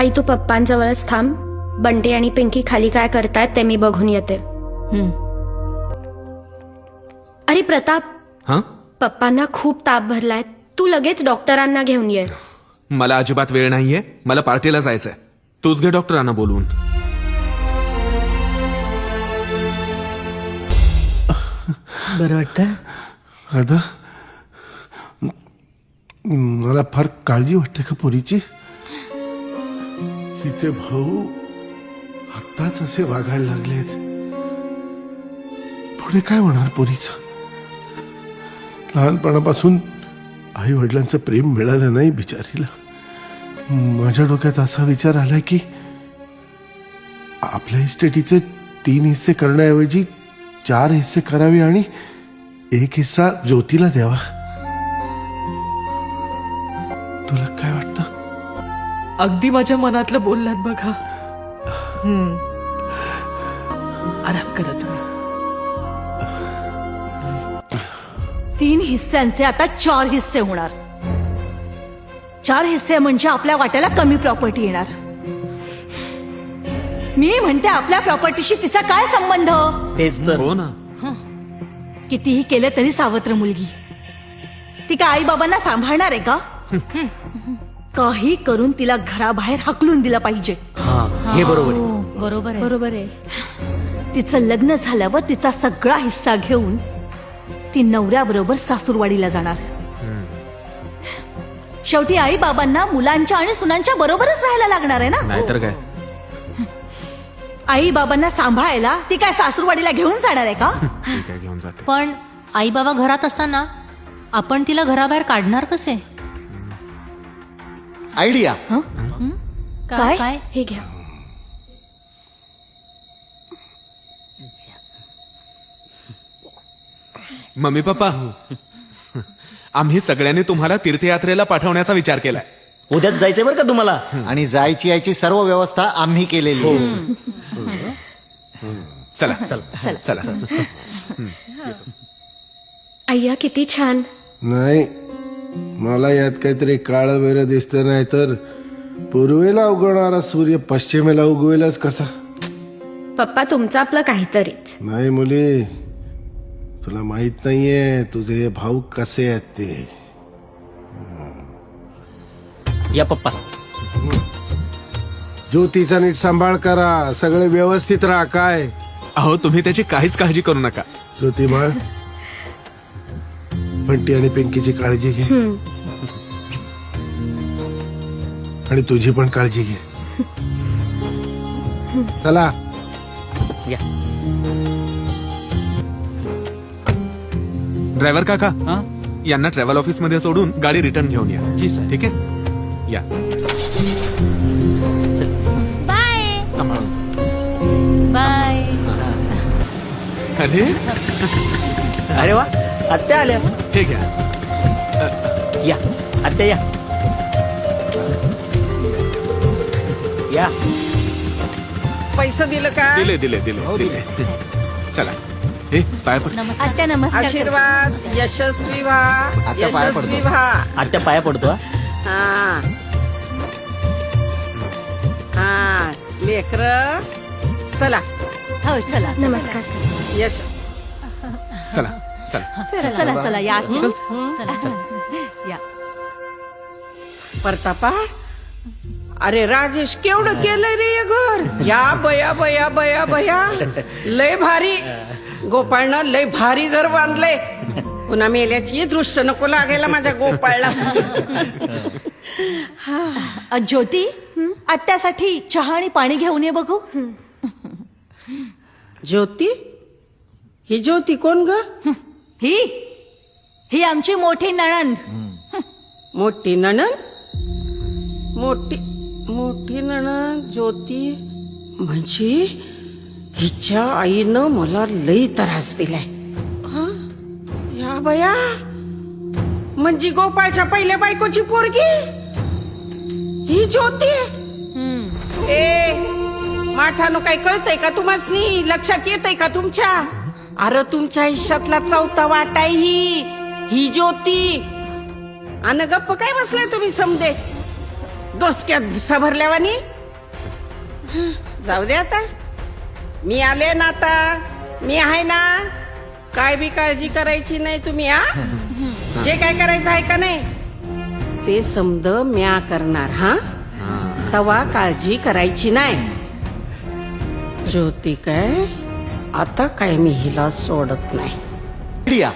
आई तू पप्पांजवळच थांब. बंटी आणि पिंकी खाली काय करतायत ते मी बघून येते. अरे प्रताप, हा, पप्पांना खूप ताप भरलाय. तू लगेच डॉक्टरांना घेऊन ये. मला अजिबात वेळ नाहीये. मला पार्टीला जायचंय. तूच घे डॉक्टरांना बोलवून. बरं वाटतं? राधा, मला फार काळजी वाटते का पोरीची? हिचे भाऊ आत्ताच असे वागायला लागलेत. पुढे काय होणार पोरीचं? लहानपणापासून आई वडिलांचं प्रेम मिळालं नाही बिचारीला. माझ्या डोक्यात असा विचार आलाय की आपल्या इस्टेटीचे 3 हिस्से करण्याऐवजी 4 हिस्से करावे आणि 1 हिस्सा ज्योतीला द्यावा. तुला काय वाटतं? अगदी माझ्या मनातलं बोललात बघा. आराम करा तुम्ही. 3 हिस्स्यांचे आता 4 हिस्से होणार. 4 हिस्से म्हणजे आपल्या वाट्याला कमी प्रॉपर्टी येणार. मी म्हणते आपल्या प्रॉपर्टीशी तिचा काय संबंध? तेच तर. हो ना. कितीही केलं तरी सावत्र मुलगी. ती काय आई बाबांना सांभाळणार आहे का? काही करून तिला घराबाहेर हाकलून दिलं पाहिजे. हा, हे बरोबर आहे. बरोबर आहे. बरोबर आहे. तिचं लग्न झाल्यावर तिचा सगळा हिस्सा घेऊन ती नवऱ्याबरोबर सासूरवाडीला जाणार. शेवटी आई बाबांना मुलांच्या आणि सुनांच्या बरोबरच राहायला लागणार आहे ना. नाहीतर काय. आई बाबांना सांभाळायला ती काय सासूरवाडीला घेऊन जाणार आहे का? ठीक आहे, घेऊन जाते. पण आई बाबा घरात असताना आपण तिला घराबाहेर काढणार कसे? आयडिया. काय? काय? हे घ्या. मम्मी पप्पा, आम्ही सगळ्यांनी तुम्हाला तीर्थयात्रेला पाठवण्याचा विचार केलाय. उद्याच जायचंय बरं का तुम्हाला. आणि जायची यायची सर्व व्यवस्था आम्ही केलेली आहे. चला चला चला. अय्या किती छान. नाही, मला यात काहीतरी काळं वेर दिसतं. नाही तर पूर्वेला उगवणारा सूर्य पश्चिमेला उगवेलच कसा? पप्पा तुमचं आपलं काहीतरीच. नाही मुली, तुला माहित नाहीये तुझे भाऊ कसे आहेत ते. या पप्पा. ज्योतीचा नीट सांभाळ करा. सगळे व्यवस्थित राहा. काय अहो, तुम्ही त्याची काहीच काळजी करू नका. ज्योती बाळ, बंटी आणि पिंकीची काळजी घे. आणि तुझी पण काळजी घे. चला. या. ड्रायव्हर काका, हा? यांना ट्रॅव्हल ऑफिस मध्ये सोडून गाडी रिटर्न घेऊन या. जी सर. ठीक आहे, या. सांभाळून. बाय. अरे अरे वा, आत्या आल्या. हे घ्या. या आत्या, या या. पैसे दिलं का? दिले दिले दिले दिले. चला, हे पाय पड. आत्या नमस्कार. आशीर्वाद. यशस्वी व्हा. आत्या पाया यशस्वी पडतो. व्हा. आत्या पाया पडतो. हा हा. लेकर चला. हो चला. नमस्कार. यश. चला चला. चला चला या. या. परतापा, अरे राजेश केवढं केलंय रे हे घर. या बया बया बया बया, लय भारी. गोपाळनं लय भारी घर बांधलंय. पुन्हा मेल्याची दृश्य नको लागायला माझ्या गोपाळला. ज्योती, आत्यासाठी चहा आणि पाणी घेऊन ये बघू. ज्योती, ही ज्योती कोण ग? ही ही आमची मोठी नणंद. मोठी नणंद. मोठी मोठी नणंद ज्योती म्हणजे हिच्या आईनं मला लई त्रास दिलाय. हा? या बया, म्हणजे गोपाळच्या पहिल्या बायकोची पोरगी ही ज्योती. ए माठानो, काही कळतंय का तुम्हासनी? लक्षात येतंय का तुमच्या? अरे तुमच्या आयुष्यातला 4था वाटा ही ज्योती. अन गप्प काय बसलाय तुम्ही समजे? डोसक्यात भुसा भरल्यावानी जाऊ दे आता. मी आले ना आता, मी आहे ना. काय बी काळजी करायची नाही तुम्ही. जे काय करायचं आहे का नाही ते समद म्या करणार. हा तवा काळजी करायची नाही. ज्योती काय आता काय मी हिला सोडत नाही. या